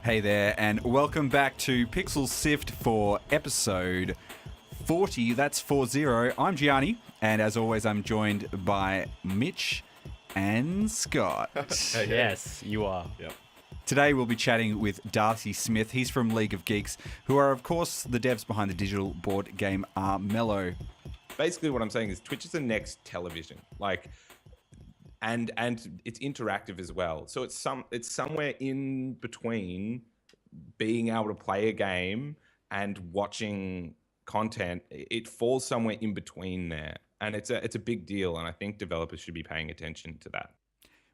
Hey there, and welcome back to Pixel Sift for episode 40. That's 40. I'm Gianni, and as always, I'm joined by Mitch and Scott. Yes, you are. Yep. Today, we'll be chatting with Darcy Smith. He's from League of Geeks, who are, of course, the devs behind the digital board game Mellow. Basically, what I'm saying is Twitch is the next television. And it's interactive as well. So it's somewhere in between being able to play a game and watching content. It falls somewhere in between there, and it's a big deal. And I think developers should be paying attention to that.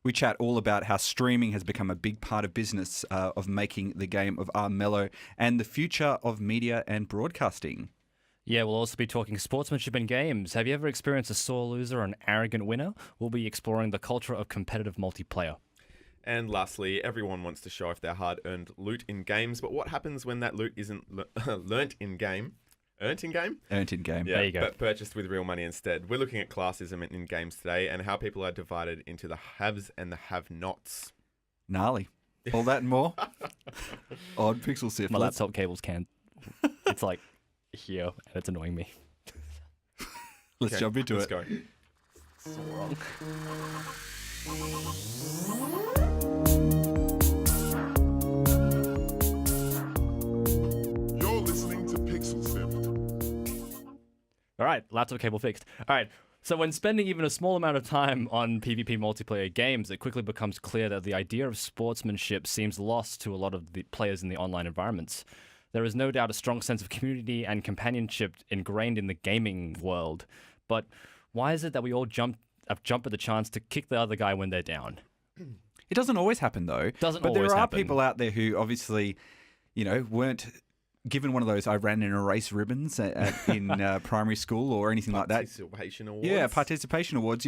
We chat all about how streaming has become a big part of business of making the game of Mellow and the future of media and broadcasting. Yeah, we'll also be talking sportsmanship in games. Have you ever experienced a sore loser or an arrogant winner? We'll be exploring the culture of competitive multiplayer. And lastly, everyone wants to show off their hard-earned loot in games, but what happens when that loot isn't learnt in game? Earnt in game? Earnt in game. Yeah, there you go. But purchased with real money instead. We're looking at classism in games today and how people are divided into the haves and the have-nots. Gnarly. All that and more on Pixel Sift. My laptop cables can't. It's like here, and it's annoying me. Let's jump into Let's it. go. So wrong. You're listening to Pixel Sift. All right, laptop cable fixed. All right, so when spending even a small amount of time on PvP multiplayer games, it quickly becomes clear that the idea of sportsmanship seems lost to a lot of the players in the online environments. There is no doubt a strong sense of community and companionship ingrained in the gaming world. But why is it that we all jump at the chance to kick the other guy when they're down? It doesn't always happen, though. Doesn't but always there are happen. people out there who obviously, weren't given one of those I ran in a race ribbons in primary school or anything like that. Participation awards. Yeah, participation awards.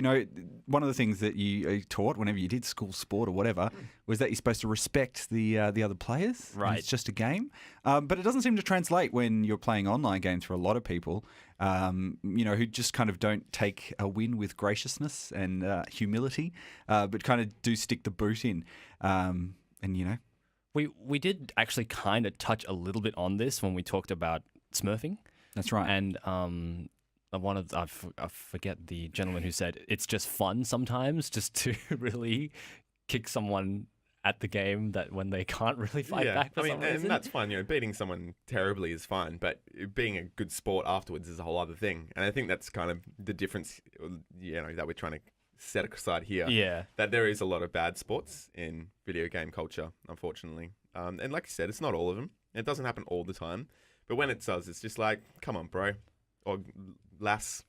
One of the things that you taught whenever you did school sport or whatever was that you're supposed to respect the other players. Right. It's just a game. But it doesn't seem to translate when you're playing online games for a lot of people, who just kind of don't take a win with graciousness and humility, but kind of do stick the boot in. We did actually kind of touch a little bit on this when we talked about smurfing. That's right. And I forget the gentleman who said it's just fun sometimes just to really kick someone at the game that when they can't really fight back for some reason. And that's fine. Beating someone terribly is fine, but being a good sport afterwards is a whole other thing. And I think that's kind of the difference, that we're trying to set aside here. Yeah. That there is a lot of bad sports in video game culture, unfortunately. And like you said, it's not all of them. It doesn't happen all the time. But when it does, it's just like, come on, bro. Or lass.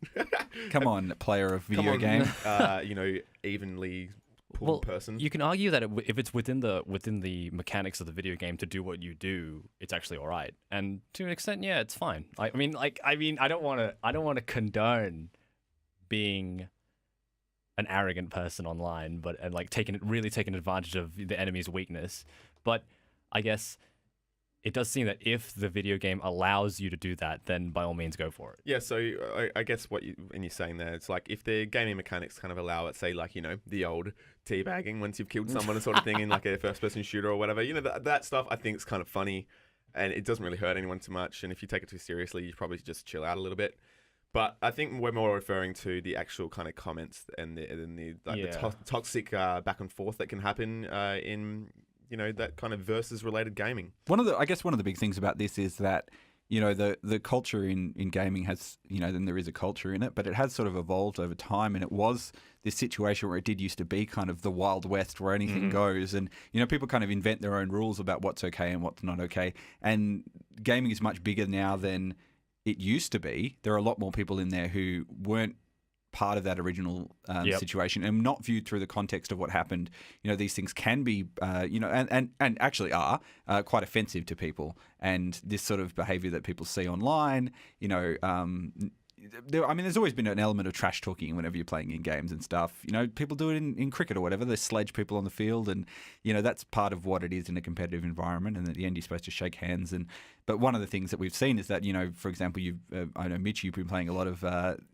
Come on, player of video game. Evenly pulled person. You can argue that if it's within the mechanics of the video game to do what you do, it's actually all right. And to an extent, yeah, it's fine. I don't want to condone being an arrogant person online, and taking advantage of the enemy's weakness. But I guess it does seem that if the video game allows you to do that, then by all means go for it. Yeah, so I guess when you're saying there, it's like if the gaming mechanics kind of allow it, say the old teabagging once you've killed someone sort of thing in like a first-person shooter or whatever, that stuff I think is kind of funny, and it doesn't really hurt anyone too much. And if you take it too seriously, you probably just chill out a little bit. But I think we're more referring to the actual kind of comments and the toxic back and forth that can happen in that kind of versus related gaming. One of the big things about this is that the culture in gaming has then there is a culture in it, but it has sort of evolved over time, and it was this situation where it did used to be kind of the Wild West where anything goes, and people kind of invent their own rules about what's okay and what's not okay, and gaming is much bigger now than it used to be. There are a lot more people in there who weren't part of that original situation and not viewed through the context of what happened. These things can be, and actually are quite offensive to people. And this sort of behavior that people see online, there's always been an element of trash talking whenever you're playing in games and stuff. People do it in cricket or whatever. They sledge people on the field, and that's part of what it is in a competitive environment. And at the end, you're supposed to shake hands. But one of the things that we've seen is that for example, I know Mitch, you've been playing a lot of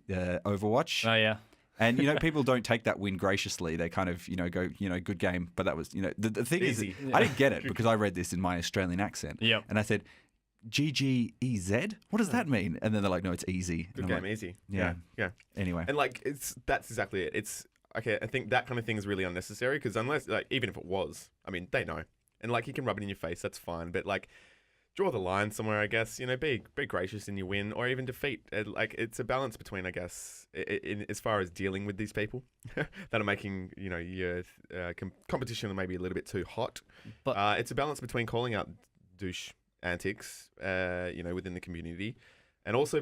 Overwatch. Oh yeah. And, people don't take that win graciously. They kind of, go, good game. But that was, the thing Easy. is, I didn't get it because I read this in my Australian accent. Yep. And I said, GGEZ? What does that mean? And then they're like, no, it's easy. Good And I'm game, like, easy. Yeah. Yeah. Anyway. And like that's exactly it. It's okay. I think that kind of thing is really unnecessary because unless like even if it was, I mean, they know, and like you can rub it in your face, that's fine. But like, draw the line somewhere, I guess. Be gracious in your win or even defeat. Like it's a balance between, I guess, in as far as dealing with these people that are making your competition maybe a little bit too hot. But It's a balance between calling out douche antics, within the community. And also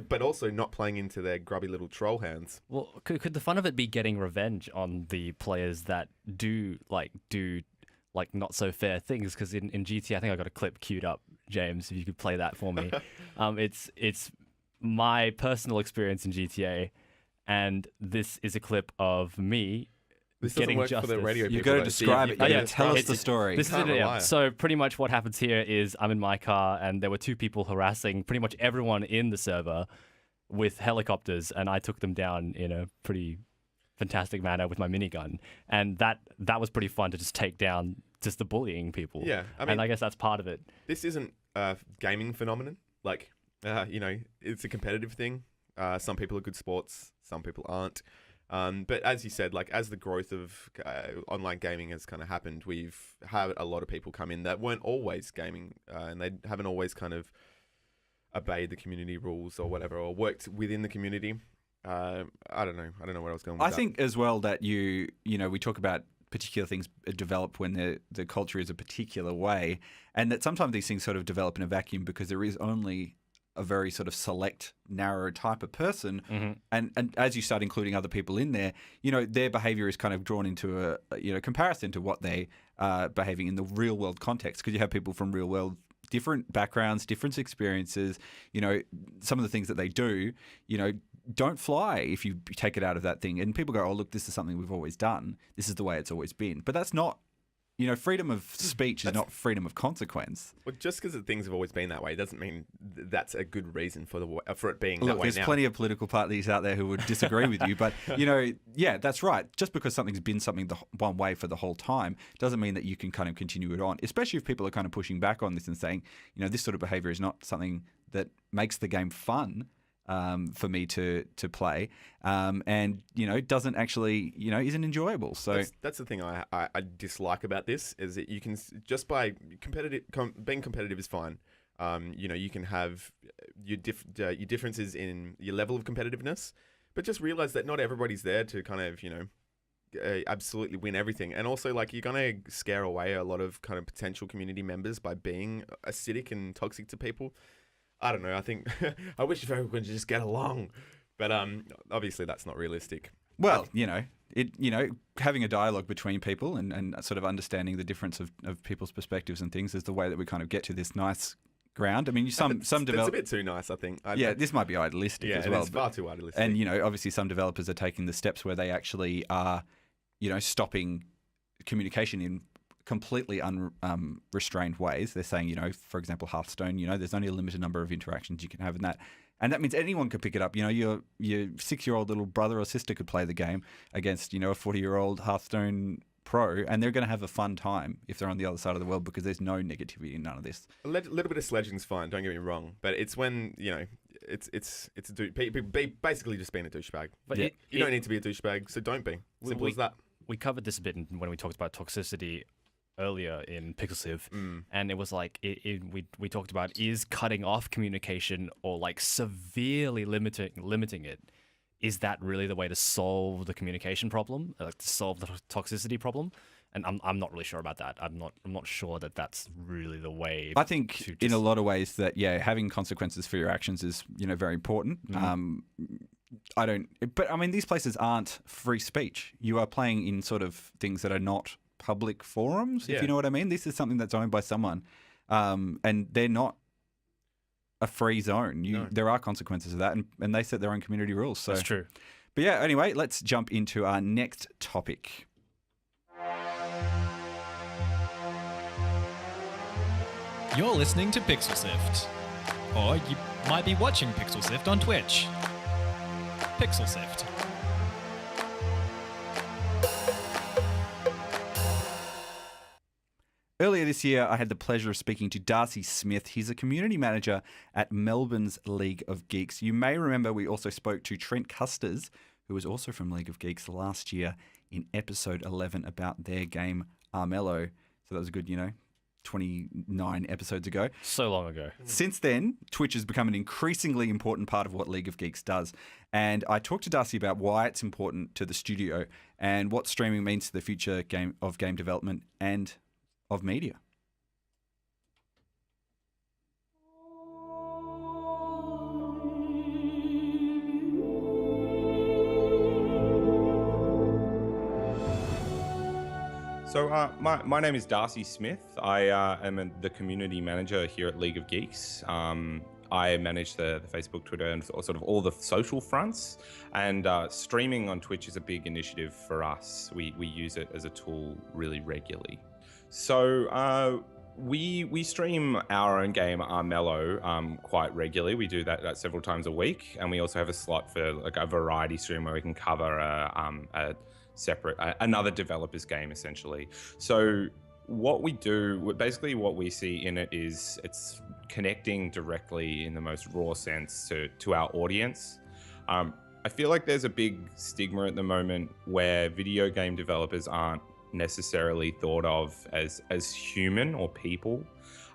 not playing into their grubby little troll hands. well, could the fun of it be getting revenge on the players that do not so fair things? Because in GTA, I think I got a clip queued up, James. If you could play that for me, it's my personal experience in GTA, and this is a clip of me. This doesn't getting work justice. for the radio. You've people, got to though. describe it. Oh, yeah. Tell us It's- the story. This is Can't it. Yeah. rely. So pretty much what happens here is I'm in my car and there were two people harassing pretty much everyone in the server with helicopters, and I took them down in a pretty fantastic manner with my minigun, and that was pretty fun to just take down just the bullying people. Yeah, I mean, and I guess that's part of it. this isn't a gaming phenomenon. Like, it's a competitive thing. Some people are good sports, some people aren't. But as you said, like as the growth of online gaming has kind of happened, we've had a lot of people come in that weren't always gaming, and they haven't always kind of obeyed the community rules or whatever, or worked within the community. I don't know where I was going with I that. think as well that we talk about particular things develop when the culture is a particular way, and that sometimes these things sort of develop in a vacuum because there is only a very sort of select, narrow type of person, and as you start including other people in there, their behaviour is kind of drawn into a comparison to what they are behaving in the real world context, because you have people from real world, different backgrounds, different experiences. Some of the things that they do, don't fly if you take it out of that thing. And people go, oh, look, this is something we've always done. This is the way it's always been. But that's not, freedom of speech is not freedom of consequence. Well, just because things have always been that way doesn't mean that's a good reason for it being that Look, way there's now. plenty of political parties out there who would disagree with you, but yeah, that's right. Just because something's been something the one way for the whole time doesn't mean that you can kind of continue it on. Especially if people are kind of pushing back on this and saying, this sort of behaviour is not something that makes the game fun for me to play, and doesn't actually isn't enjoyable. So that's the thing I dislike about this is that you can just by being competitive is fine. You can have your differences in your level of competitiveness, but just realize that not everybody's there to kind of absolutely win everything. And also, like, you're gonna scare away a lot of kind of potential community members by being acidic and toxic to people. I don't know. I think I wish everyone could just get along, but obviously that's not realistic. well, having a dialogue between people and sort of understanding the difference of people's perspectives and things is the way that we kind of get to this nice ground. I mean, some That's a develop. bit too nice, I think. This might be idealistic yeah, as well. it's far too idealistic. And obviously some developers are taking the steps where they actually are, stopping communication in completely unrestrained ways. They're saying, for example, Hearthstone, there's only a limited number of interactions you can have in that. And that means anyone could pick it up. Your 6-year-old little brother or sister could play the game against, a 40-year-old Hearthstone pro, and they're going to have a fun time if they're on the other side of the world because there's no negativity in none of this. A little bit of sledging's fine. Don't get me wrong, but it's when it's basically just being a douchebag. But Yeah. You don't need to be a douchebag, so don't be. Simple as that. We covered this a bit when we talked about toxicity earlier in PixelSiv, and it was like we talked about is cutting off communication or like severely limiting it. Is that really the way to solve the communication problem, like to solve the toxicity problem? And I'm not really sure about that. I'm not sure that that's really the way. I think in a lot of ways that having consequences for your actions is very important. But I mean, these places aren't free speech. You are playing in sort of things that are not public forums, if you know what I mean. This is something that's owned by someone, and they're not a free zone. There are consequences of that, and they set their own community rules. So That's true. But yeah, anyway, let's jump into our next topic. You're listening to PixelSift, or you might be watching PixelSift on Twitch. PixelSift. Earlier this year, I had the pleasure of speaking to Darcy Smith. He's a community manager at Melbourne's League of Geeks. You may remember we also spoke to Trent Custers, who was also from League of Geeks last year in episode 11 about their game Armello. So that was a good, 29 episodes ago. So long ago. Since then, Twitch has become an increasingly important part of what League of Geeks does. And I talked to Darcy about why it's important to the studio and what streaming means to the future game development and of media. So my name is Darcy Smith. I am the community manager here at League of Geeks. I manage the Facebook, Twitter, and sort of all the social fronts. And streaming on Twitch is a big initiative for us. We use it as a tool really regularly. So we stream our own game Armello quite regularly. We do that several times a week, and we also have a slot for like a variety stream where we can cover a separate another developer's game essentially. So what we do, basically what we see in it is it's connecting directly in the most raw sense to our audience. I feel like there's a big stigma at the moment where video game developers aren't necessarily thought of as human or people,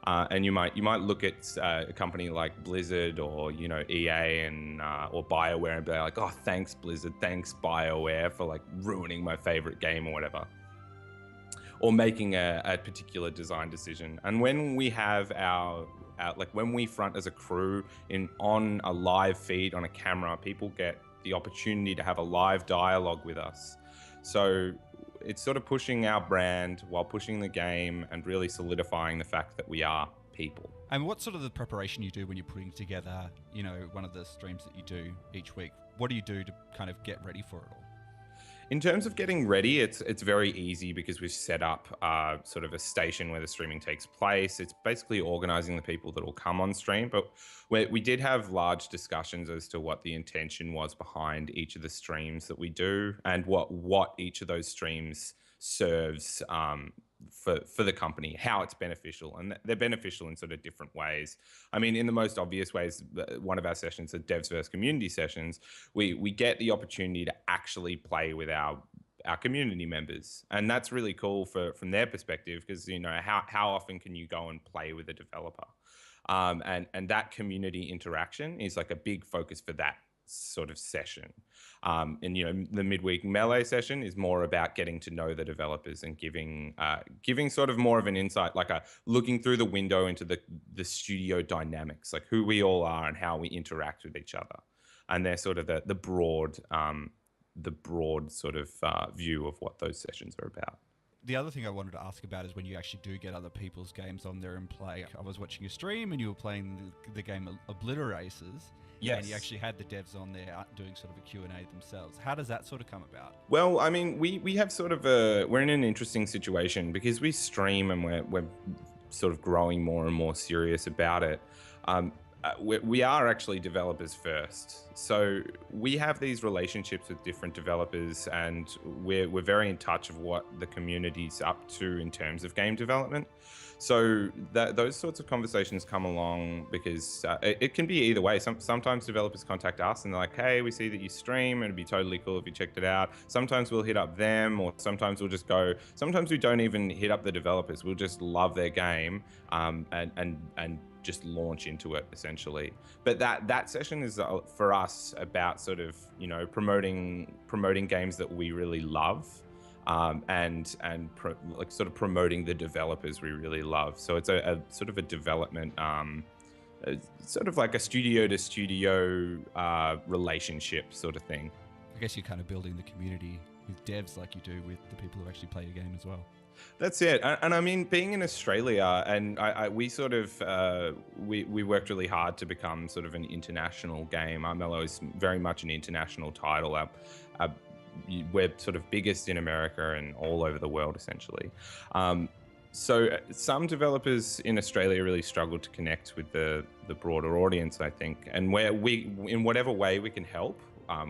and you might look at a company like Blizzard or EA and or BioWare and be like, oh, thanks Blizzard, thanks BioWare for like ruining my favorite game or whatever, or making a particular design decision. And when we have when we front as a crew on a live feed on a camera, people get the opportunity to have a live dialogue with us. So it's sort of pushing our brand while pushing the game and really solidifying the fact that we are people. And what's sort of the preparation you do when you're putting together, one of the streams that you do each week? What do you do to kind of get ready for it all? In terms of getting ready, it's very easy because we've set up sort of a station where the streaming takes place. It's basically organizing the people that will come on stream. But we did have large discussions as to what the intention was behind each of the streams that we do and what each of those streams serves for the company, how it's beneficial. And they're beneficial in sort of different ways. I mean, in the most obvious ways, one of our sessions, the Devs vs. Community sessions, we get the opportunity to actually play with our community members. And that's really cool from their perspective because, how often can you go and play with a developer? And that community interaction is like a big focus for that sort of session. And the midweek melee session is more about getting to know the developers and giving sort of more of an insight, like looking through the window into the studio dynamics, like who we all are and how we interact with each other. And they're sort of the broad sort of view of what those sessions are about. The other thing I wanted to ask about is when you actually do get other people's games on there and play. I was watching your stream and you were playing the game Obliteraces. Yes. And you actually had the devs on there doing sort of a Q&A themselves. How does that sort of come about? Well, I mean, we have sort of we're in an interesting situation because we stream and we're sort of growing more and more serious about it. We are actually developers first. So we have these relationships with different developers and we're very in touch of what the community's up to in terms of game development. So those sorts of conversations come along because it can be either way. Sometimes developers contact us and they're like, hey, we see that you stream and it'd be totally cool if you checked it out. Sometimes we'll hit up them, or sometimes we'll just go, sometimes we don't even hit up the developers. We'll just love their game and just launch into it essentially. But that session is for us about sort of, promoting games that we really love. And sort of promoting the developers we really love. So it's a sort of a development, sort of like a studio to studio relationship sort of thing. I guess you're kind of building the community with devs like you do with the people who actually play your game as well. That's it. And I mean, being in Australia, and we sort of, we worked really hard to become sort of an international game. Armello is very much an international title. We're sort of biggest in America and all over the world, essentially. So some developers in Australia really struggle to connect with the broader audience, I think. And where in whatever way we can help,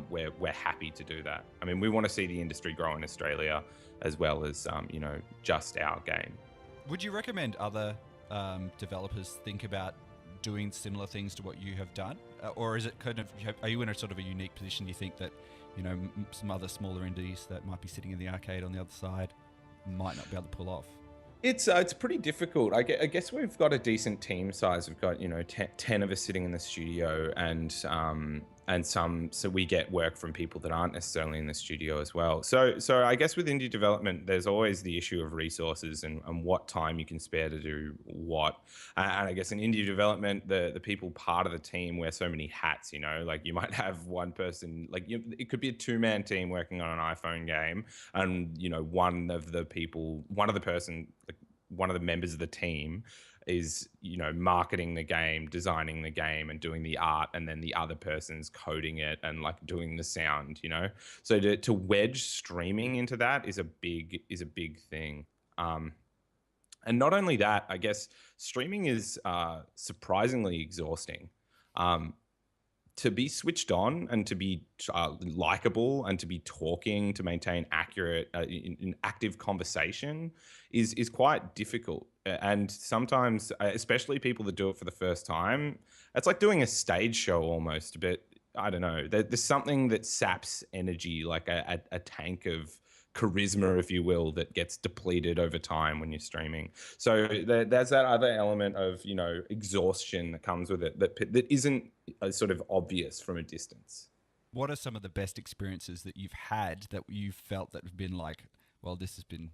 we're happy to do that. I mean, we want to see the industry grow in Australia as well as, just our game. Would you recommend other developers think about doing similar things to what you have done, or is it kind of, are you in a sort of a unique position? You think that, you know, some other smaller indies that might be sitting in the arcade on the other side might not be able to pull off? It's pretty difficult. I guess we've got a decent team size. We've got 10 of us sitting in the studio, and some. So we get work from people that aren't necessarily in the studio as well. So I guess with indie development, there's always the issue of resources and what time you can spare to do what. And I guess in indie development, the people part of the team wear so many hats. You know, like you might have one person, like it could be a 2-man team working on an iPhone game, and one of the members of the team is marketing the game, designing the game, and doing the art, and then the other person's coding it and like doing the sound. So to wedge streaming into that is a big thing. And not only that, I guess streaming is surprisingly exhausting. To be switched on and to be likable and to be talking, to maintain accurate, an active conversation is quite difficult. And sometimes, especially people that do it for the first time, it's like doing a stage show almost. But I don't know, there's something that saps energy, like a tank of charisma, if you will, that gets depleted over time when you're streaming. So there's that other element of exhaustion that comes with it that isn't sort of obvious from a distance. What are some of the best experiences that you've had that you've felt that have been like, well, this has been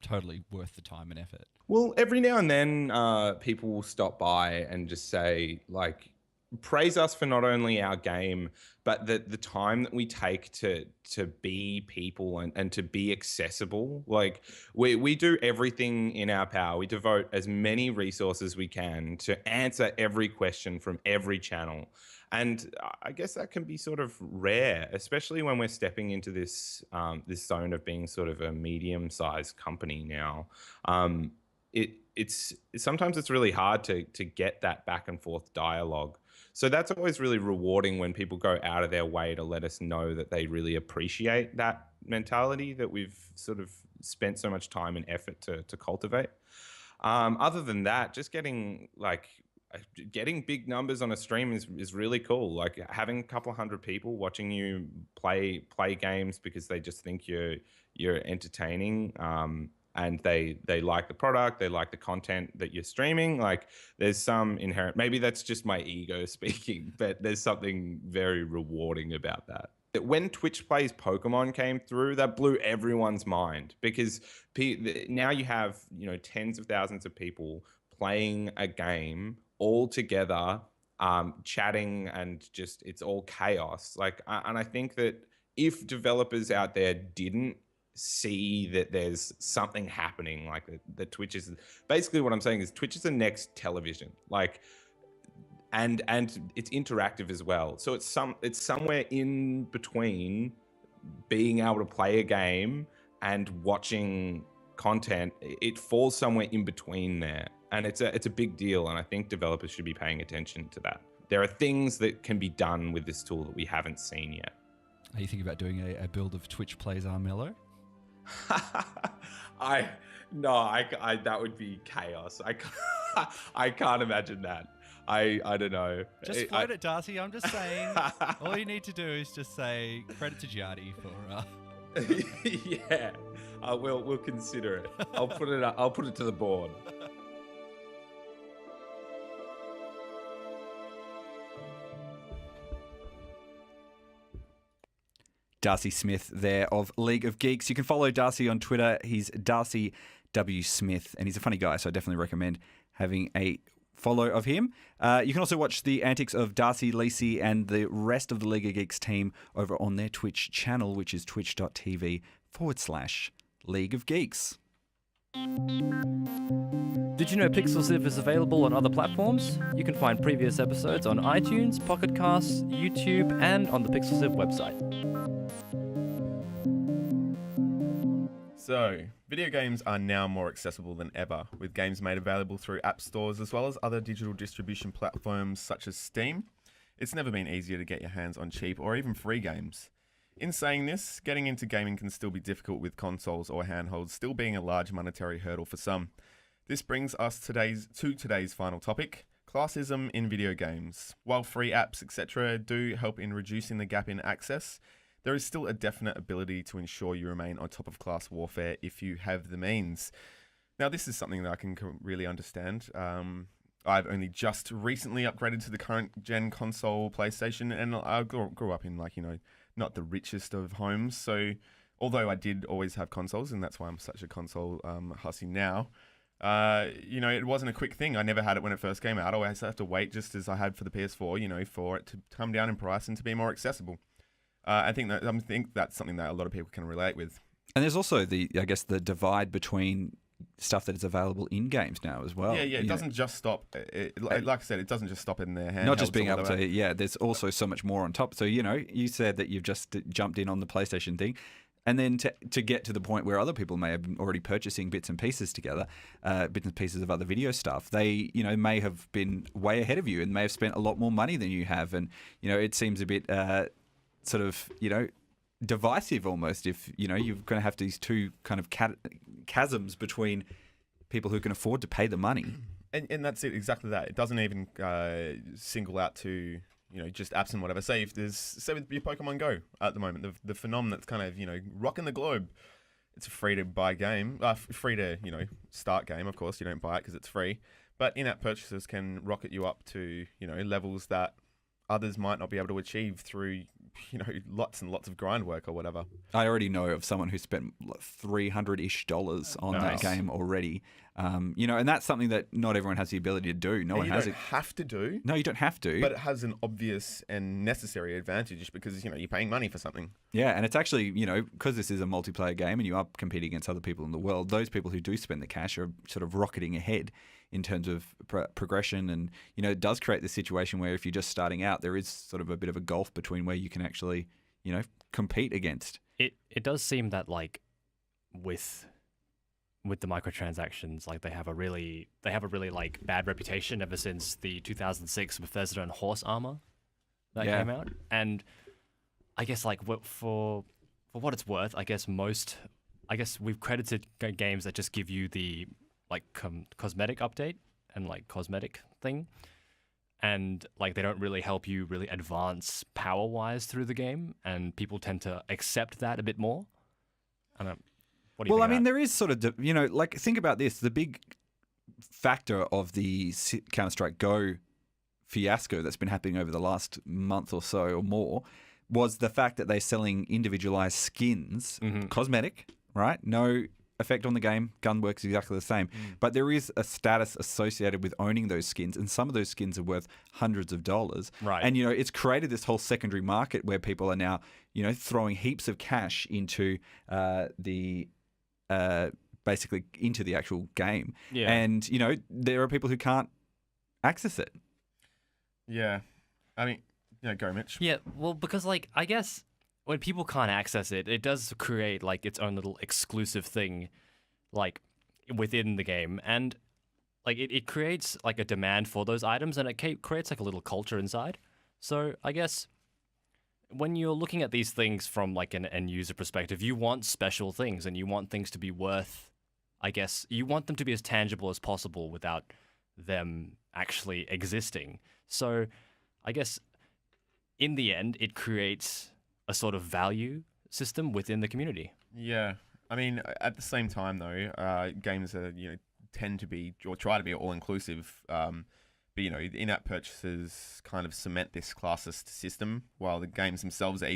totally worth the time and effort? Well, every now and then people will stop by and just say, like, praise us for not only our game, but the time that we take to be people and to be accessible. Like we do everything in our power. We devote as many resources as we can to answer every question from every channel. And I guess that can be sort of rare, especially when we're stepping into this zone of being sort of a medium-sized company now. It's sometimes it's really hard to get that back and forth dialogue. So that's always really rewarding when people go out of their way to let us know that they really appreciate that mentality that we've sort of spent so much time and effort to cultivate. Other than that, just getting big numbers on a stream is really cool. Like having a couple of hundred people watching you play games because they just think you're entertaining. And they like the product, they like the content that you're streaming. Like there's some inherent, maybe that's just my ego speaking, but there's something very rewarding about that. When Twitch Plays Pokemon came through, that blew everyone's mind because now you have, tens of thousands of people playing a game all together, chatting, and just, it's all chaos. And I think that if developers out there didn't see that there's something happening, like that Twitch is basically, what I'm saying is Twitch is the next television, and it's interactive as well. So it's somewhere in between being able to play a game and watching content. It falls somewhere in between there, and it's a big deal. And I think developers should be paying attention to that. There are things that can be done with this tool that we haven't seen yet. Are you thinking about doing a build of Twitch Plays Armello? That would be chaos. I can't imagine that. I don't know. Just float it, Darcy. I'm just saying. All you need to do is just say credit to Giardi for. Yeah, we'll consider it. I'll put it to the board. Darcy Smith there of League of Geeks. You can follow Darcy on Twitter. He's Darcy W. Smith, and he's a funny guy, so I definitely recommend having a follow of him. You can also watch the antics of Darcy, Lacey, and the rest of the League of Geeks team over on their Twitch channel, which is twitch.tv/League of Geeks. Did you know PixelSift is available on other platforms? You can find previous episodes on iTunes, Pocket Casts, YouTube, and on the PixelSift website. So, video games are now more accessible than ever, with games made available through app stores as well as other digital distribution platforms such as Steam. It's never been easier to get your hands on cheap or even free games. In saying this, getting into gaming can still be difficult, with consoles or handhelds still being a large monetary hurdle for some. This brings us to today's final topic, classism in video games. While free apps, etc., do help in reducing the gap in access, there is still a definite ability to ensure you remain on top of class warfare if you have the means. Now, this is something that I can really understand. I've only just recently upgraded to the current gen console PlayStation, and I grew up in, not the richest of homes. So, although I did always have consoles, and that's why I'm such a console hussy now, it wasn't a quick thing. I never had it when it first came out. I always have to wait, just as I had for the PS4, for it to come down in price and to be more accessible. I think that's something that a lot of people can relate with. And there's also the divide between stuff that is available in games now as well. Yeah. It doesn't just stop. Like I said, it doesn't just stop in their hands. Not just being able to. Yeah, there's also so much more on top. So you said that you've just jumped in on the PlayStation thing, and then to get to the point where other people may have been already purchasing bits and pieces together, bits and pieces of other video stuff. They may have been way ahead of you and may have spent a lot more money than you have, and it seems a bit divisive almost if you're going to have these two kind of chasms between people who can afford to pay the money. And that's it, exactly that. It doesn't even single out to just apps and whatever. Say with your Pokemon Go at the moment, the phenomenon that's kind of rocking the globe. It's a free to buy game, free to start game. Of course, you don't buy it because it's free, but in-app purchases can rocket you up to levels that others might not be able to achieve through lots and lots of grind work or whatever. I already know of someone who spent $300-ish on that game already. And that's something that not everyone has the ability to do. No one has it. Have to do. No, you don't have to. But it has an obvious and necessary advantage because you're paying money for something. Yeah, and it's actually because this is a multiplayer game and you are competing against other people in the world. Those people who do spend the cash are sort of rocketing ahead in terms of progression, and it does create this situation where if you're just starting out, there is sort of a bit of a gulf between where you can actually compete against. It does seem that with the microtransactions, they have a really bad reputation ever since the 2006 Bethesda and Horse Armor that came out, and I guess for what it's worth, I guess we've credited games that just give you the cosmetic update and cosmetic thing, and they don't really help you really advance power wise through the game, and people tend to accept that a bit more. I don't know. What do you think? There is sort of think about this. The big factor of the Counter-Strike Go fiasco that's been happening over the last month or so or more was the fact that they're selling individualized skins, cosmetic, right? No effect on the game. Gun works exactly the same. But there is a status associated with owning those skins, and some of those skins are worth hundreds of dollars. Right. And, it's created this whole secondary market where people are now, throwing heaps of cash into basically into the actual game. Yeah. And, there are people who can't access it. Yeah. I mean, go, Mitch. Yeah, well, because, I guess when people can't access it, it does create, its own little exclusive thing, within the game. And, it creates, a demand for those items, and it creates, a little culture inside. So, I guess when you're looking at these things from, an end-user perspective, you want special things, and you want things to be worth, you want them to be as tangible as possible without them actually existing. So, I guess, in the end, it creates a sort of value system within the community. Yeah. I mean, at the same time, though, games are, tend to be, or try to be all-inclusive, but, in-app purchases kind of cement this classist system, while the games themselves are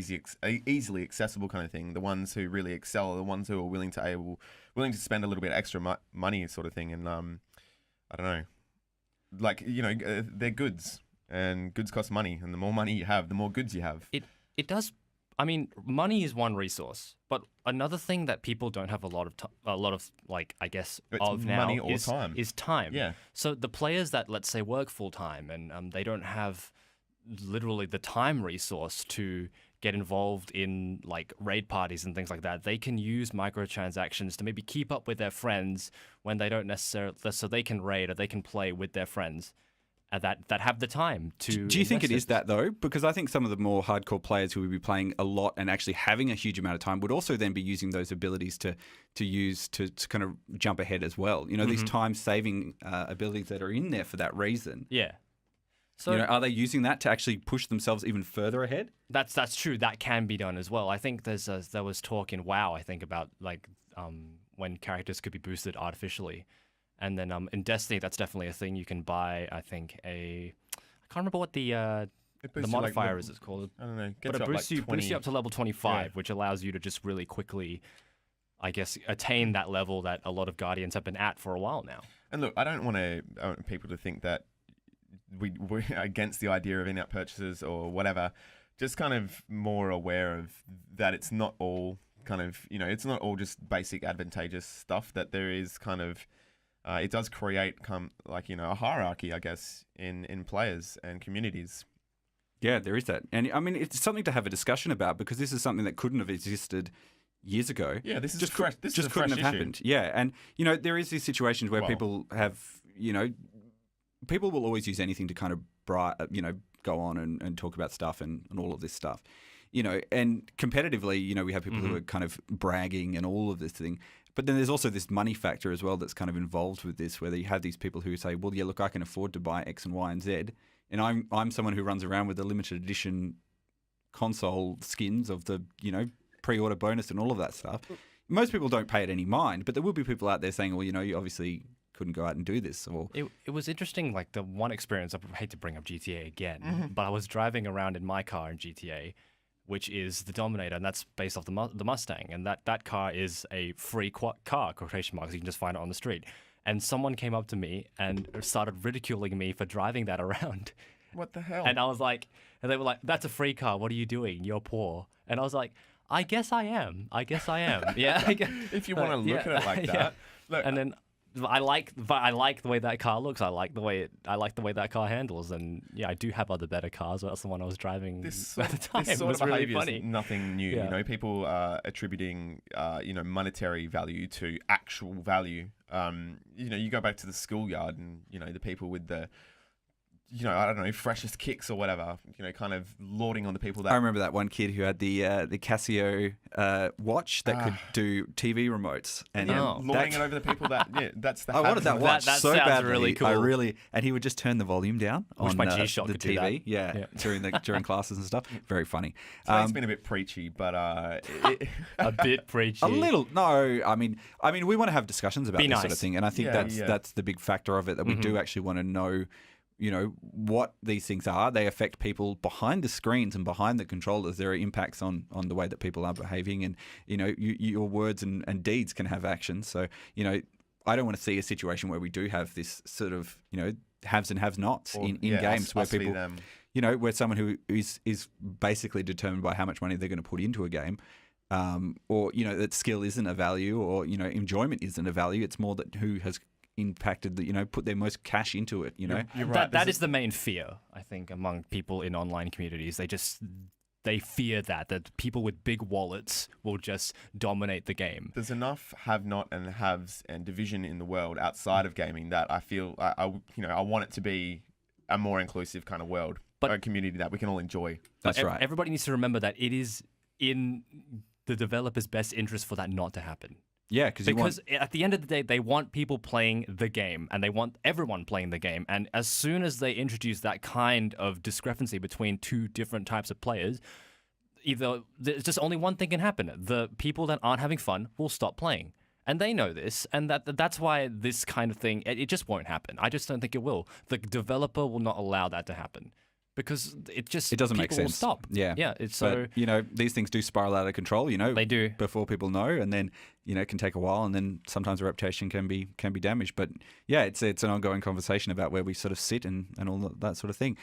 easily accessible kind of thing. The ones who really excel are the ones who are willing to spend a little bit extra money sort of thing. And, I don't know, they're goods, and goods cost money, and the more money you have, the more goods you have. It does. I mean, money is one resource, but another thing that people don't have a lot of money or time. Is time. Yeah. So the players that, let's say, work full time and they don't have literally the time resource to get involved in raid parties and things like that, they can use microtransactions to maybe keep up with their friends when they don't necessarily, so they can raid or they can play with their friends. that have the time to. Do you think it invest is that though? Because I think some of the more hardcore players who would be playing a lot and actually having a huge amount of time would also then be using those abilities to use to kind of jump ahead as well. You know, these time saving abilities that are in there for that reason. Yeah. So you know, are they using that to actually push themselves even further ahead? that's true. That can be done as well. I think there was talk in WoW, I think, about like when characters could be boosted artificially, and then in Destiny that's definitely a thing. You can buy, I think, I can't remember what the modifier is. It's called. I don't know. But it boosts you up to level 25, which allows you to just really quickly, I guess, attain that level that a lot of Guardians have been at for a while now. And look, I don't want people to think that we're against the idea of in-app purchases or whatever. Just kind of more aware of that it's not all kind of, it's not all just basic advantageous stuff, that there is kind of, it does create a hierarchy, I guess, in players and communities. Yeah, there is that. And I mean, it's something to have a discussion about because this is something that couldn't have existed years ago. Yeah, this is just fresh. This just is a couldn't fresh have issue. happened. Yeah, and there is these situations where people have, people will always use anything to kind of go on and talk about stuff and all of this stuff. And competitively, we have people who are kind of bragging and all of this thing. But then there's also this money factor as well that's kind of involved with this, where you have these people who say, well, yeah, look, I can afford to buy X and Y and Z. And I'm someone who runs around with the limited edition console skins of the, pre-order bonus and all of that stuff. Most people don't pay it any mind, but there will be people out there saying, well, you obviously couldn't go out and do this. Or it was interesting, like the one experience, I hate to bring up GTA again, but I was driving around in my car in GTA, which is the Dominator, and that's based off the Mustang, and that car is a free car, quotation marks, you can just find it on the street. And someone came up to me and started ridiculing me for driving that around. What the hell? And I was like, and they were like, that's a free car, what are you doing? You're poor. And I was like, I guess I am. Yeah. If you want to look at it like that. Yeah. Look, and then I like the way that car looks. I like the way that car handles. And yeah, I do have other better cars. But that's the one I was driving at the time. This sort it was of really behavior funny. is nothing new. Yeah. People are attributing, monetary value to actual value. You go back to the schoolyard and, the people with the, I don't know, freshest kicks or whatever, kind of lauding on the people that... I remember that one kid who had the Casio watch that could do TV remotes. And lauding it over the people that, that's the... I wanted that watch that so sounds badly. really cool. And he would just turn the volume down on my G-Shock the could do TV. that. Yeah, during classes and stuff. Very funny. Today's been a bit preachy, but... A bit preachy. A little. No, I mean, we want to have discussions about this sort of thing. And I think that's the big factor of it, that we do actually want to know what these things are. They affect people behind the screens and behind the controllers. There are impacts on the way that people are behaving, and your words and deeds can have actions. So I don't want to see a situation where we do have this sort of haves and have-nots in games where people where someone who is basically determined by how much money they're going to put into a game. Or that skill isn't a value, or enjoyment isn't a value. It's more that who has impacted put their most cash into it. You're right. That is the main fear, I think, among people in online communities. They fear that people with big wallets will just dominate the game. There's enough have-not and haves and division in the world outside of gaming that I feel I want it to be a more inclusive kind of world, a community that we can all enjoy. That's right. Everybody needs to remember that it is in the developer's best interest for that not to happen. Yeah, because at the end of the day, they want people playing the game, and they want everyone playing the game. And as soon as they introduce that kind of discrepancy between two different types of players, there's just only one thing can happen. The people that aren't having fun will stop playing. And they know this, and that's why this kind of thing, it just won't happen. I just don't think it will. The developer will not allow that to happen. Because it doesn't make sense. Will stop. Yeah. It's so. But, these things do spiral out of control. They do before people know, and then it can take a while, and then sometimes the reputation can be damaged. But yeah, it's an ongoing conversation about where we sort of sit and all that sort of thing.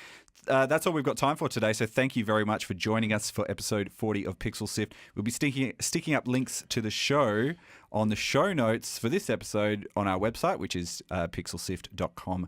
That's all we've got time for today. So thank you very much for joining us for episode 40 of Pixel Sift. We'll be sticking up links to the show on the show notes for this episode on our website, which is pixelsift.com.au.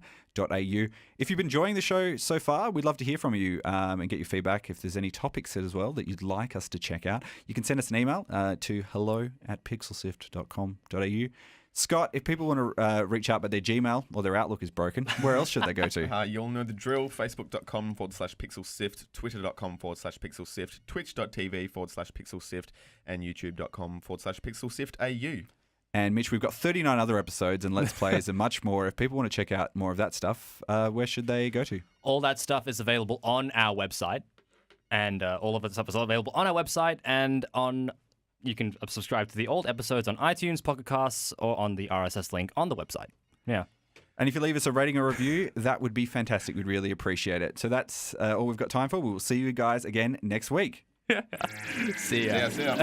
If you've been enjoying the show so far, we'd love to hear from you and get your feedback. If there's any topics as well that you'd like us to check out, you can send us an email to hello@pixelsift.com.au. Scott, if people want to reach out but their Gmail or their Outlook is broken, where else should they go to? You'll know the drill. Facebook.com/PixelSift, Twitter.com/PixelSift, Twitch.tv/PixelSift, and YouTube.com/PixelSiftAU. And Mitch, we've got 39 other episodes and Let's Plays and much more. If people want to check out more of that stuff, where should they go to? All that stuff is available on our website. And all of the stuff is available on our website and on... You can subscribe to the old episodes on iTunes, Pocket Casts, or on the RSS link on the website. Yeah. And if you leave us a rating or review, that would be fantastic. We'd really appreciate it. So that's all we've got time for. We'll see you guys again next week. See ya. See ya.